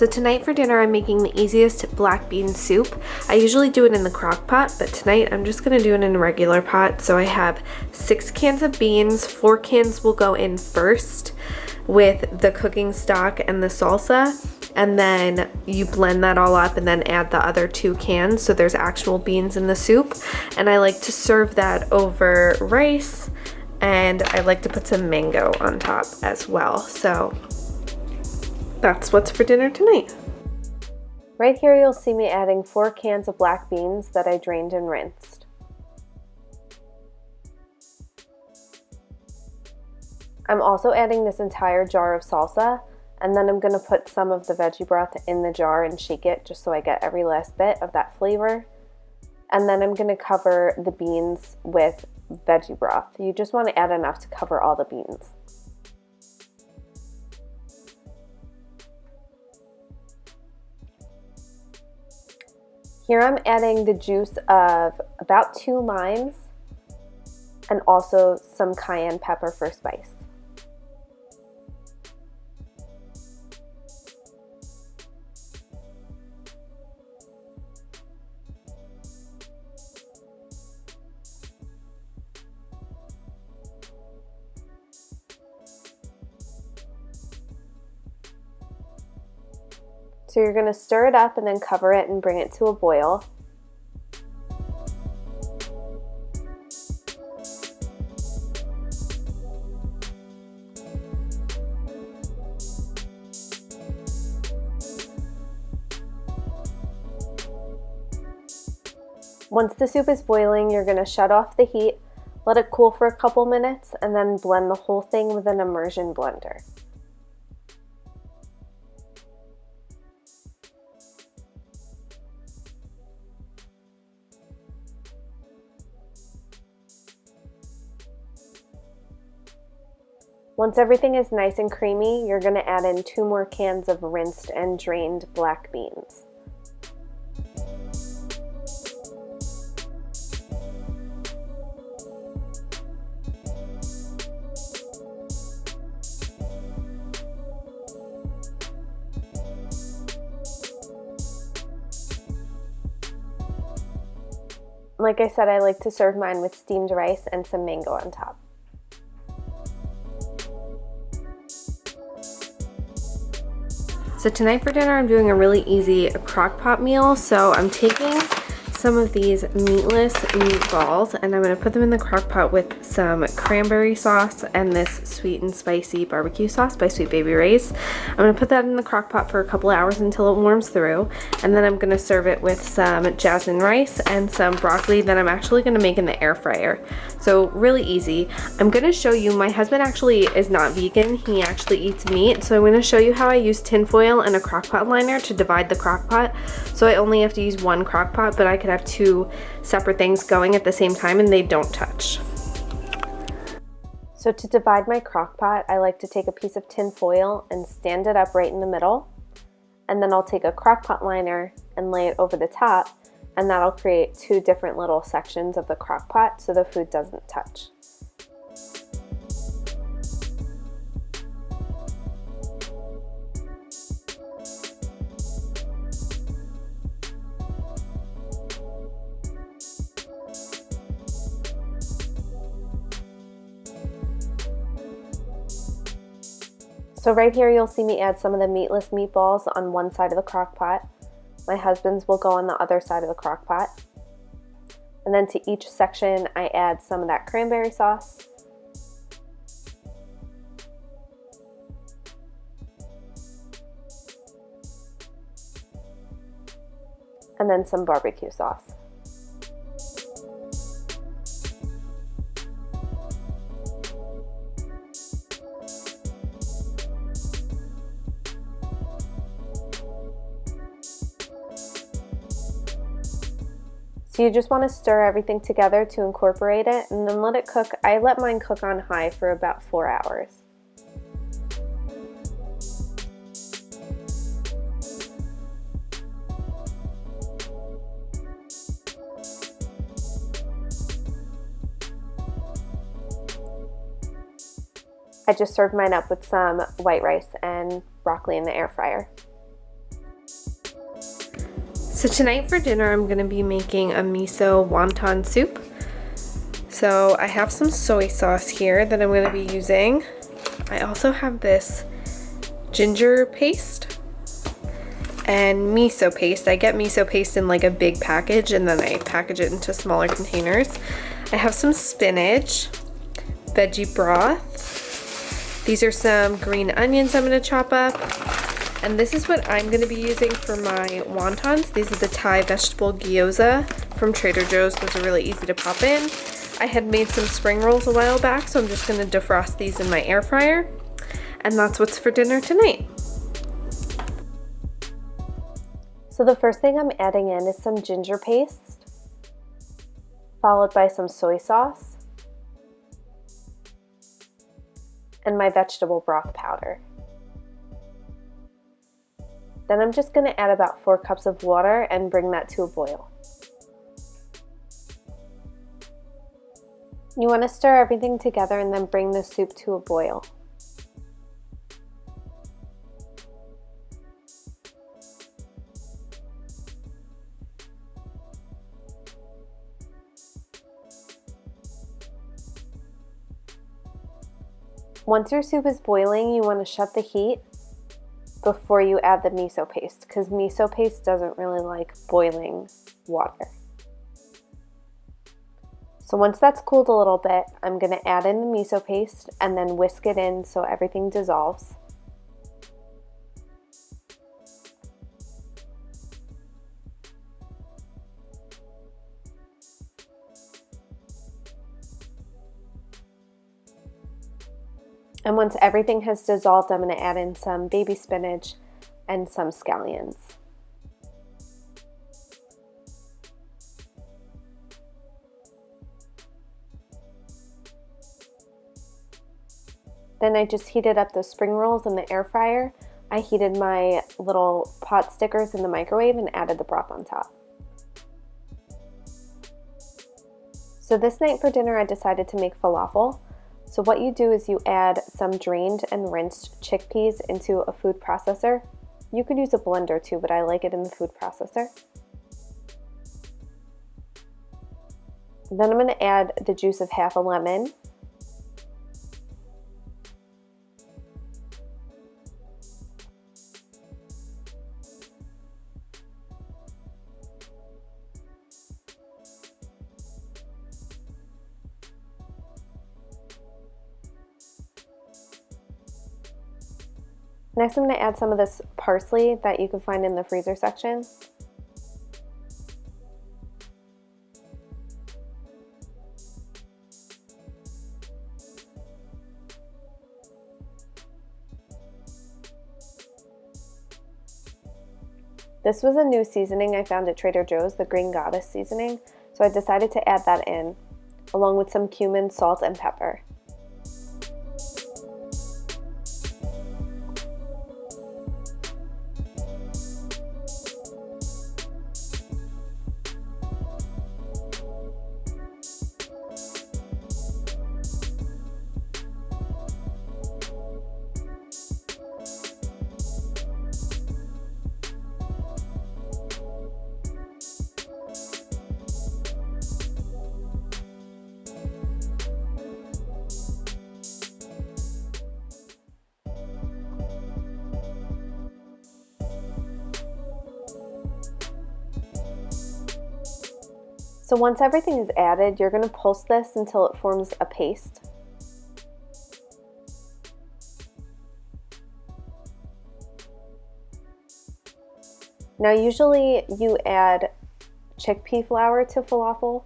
So tonight for dinner I'm making the easiest black bean soup. I usually do it in the crock pot, but tonight I'm just going to do it in a regular pot. So I have 6 cans of beans, 4 cans will go in first with the cooking stock and the salsa, and then you blend that all up and then add the other 2 cans so there's actual beans in the soup. And I like to serve that over rice, and I like to put some mango on top as well. So that's what's for dinner tonight. Right here you'll see me adding 4 cans of black beans that I drained and rinsed. I'm also adding this entire jar of salsa, and then I'm going to put some of the veggie broth in the jar and shake it just so I get every last bit of that flavor. And then I'm going to cover the beans with veggie broth. You just want to add enough to cover all the beans. Here I'm adding the juice of about 2 limes and also some cayenne pepper for spice. So you're going to stir it up and then cover it and bring it to a boil. Once the soup is boiling, you're going to shut off the heat, let it cool for a couple minutes, and then blend the whole thing with an immersion blender. Once everything is nice and creamy, you're going to add in 2 more cans of rinsed and drained black beans. Like I said, I like to serve mine with steamed rice and some mango on top. So tonight for dinner I'm doing a really easy crock pot meal. So I'm taking some of these meatless meatballs and I'm going to put them in the crock pot with some cranberry sauce and this sweet and spicy barbecue sauce by Sweet Baby Ray's. I'm going to put that in the crock pot for a couple hours until it warms through, and then I'm going to serve it with some jasmine rice and some broccoli that I'm actually going to make in the air fryer. So really easy. I'm going to show you, my husband actually is not vegan, he actually eats meat, so I'm going to show you how I use tin foil and a crock pot liner to divide the crock pot. So I only have to use 1 crock pot, but I could have 2 separate things going at the same time and they don't touch. So to divide my crock pot, I like to take a piece of tin foil and stand it up right in the middle, and then I'll take a crock pot liner and lay it over the top, and that'll create 2 different little sections of the crock pot so the food doesn't touch. So right here you'll see me add some of the meatless meatballs on one side of the crock pot. My husband's will go on the other side of the crock pot. And then to each section I add some of that cranberry sauce. And then some barbecue sauce. So you just want to stir everything together to incorporate it and then let it cook. I let mine cook on high for about 4 hours. I just served mine up with some white rice and broccoli in the air fryer. So tonight for dinner I'm going to be making a miso wonton soup. So I have some soy sauce here that I'm going to be using. I also have this ginger paste and miso paste. I get miso paste in like a big package and then I package it into smaller containers. I have some spinach, veggie broth. These are some green onions I'm going to chop up. And this is what I'm going to be using for my wontons. These are the Thai vegetable gyoza from Trader Joe's. Those are really easy to pop in. I had made some spring rolls a while back, so I'm just going to defrost these in my air fryer. And that's what's for dinner tonight. So the first thing I'm adding in is some ginger paste, followed by some soy sauce, and my vegetable broth powder. Then I'm just going to add about 4 cups of water and bring that to a boil. You want to stir everything together and then bring the soup to a boil. Once your soup is boiling, you want to shut the heat before you add the miso paste, because miso paste doesn't really like boiling water. So once that's cooled a little bit, I'm going to add in the miso paste and then whisk it in so everything dissolves. And once everything has dissolved, I'm going to add in some baby spinach and some scallions. Then I just heated up the spring rolls in the air fryer. I heated my little pot stickers in the microwave and added the broth on top. So this night for dinner I decided to make falafel. So what you do is you add some drained and rinsed chickpeas into a food processor. You could use a blender too, but I like it in the food processor. Then I'm going to add the juice of half a lemon. Next, I'm going to add some of this parsley that you can find in the freezer section. This was a new seasoning I found at Trader Joe's, the Green Goddess seasoning, so I decided to add that in, along with some cumin, salt, and pepper. So once everything is added, you're going to pulse this until it forms a paste. Now usually you add chickpea flour to falafel.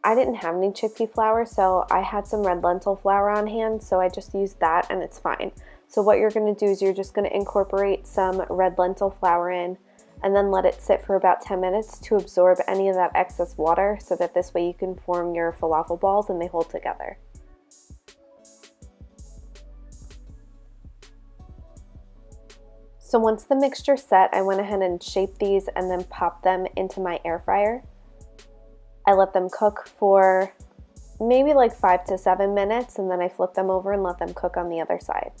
I didn't have any chickpea flour, so I had some red lentil flour on hand, so I just used that and it's fine. So what you're going to do is you're just going to incorporate some red lentil flour in and then let it sit for about 10 minutes to absorb any of that excess water, so that this way you can form your falafel balls and they hold together. So once the mixture's set, I went ahead and shaped these and then popped them into my air fryer. I let them cook for maybe like 5 to 7 minutes, and then I flipped them over and let them cook on the other side.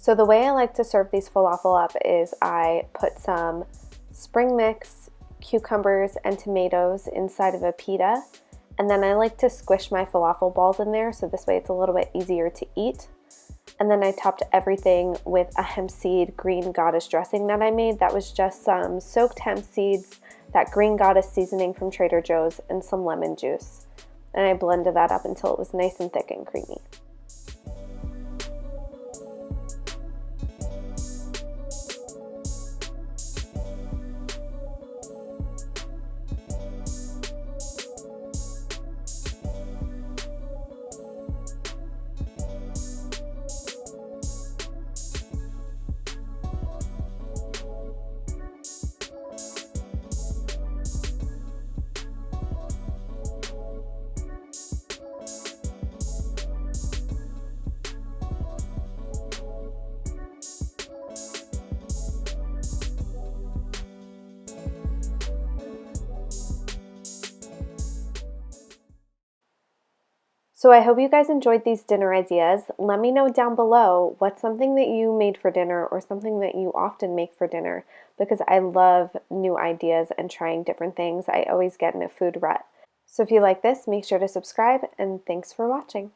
So the way I like to serve these falafel up is I put some spring mix, cucumbers, and tomatoes inside of a pita, and then I like to squish my falafel balls in there so this way it's a little bit easier to eat. And then I topped everything with a hemp seed green goddess dressing that I made. That was just some soaked hemp seeds, that green goddess seasoning from Trader Joe's, and some lemon juice. And I blended that up until it was nice and thick and creamy. So I hope you guys enjoyed these dinner ideas. Let me know down below what's something that you made for dinner or something that you often make for dinner, because I love new ideas and trying different things. I always get in a food rut. So if you like this, make sure to subscribe, and thanks for watching.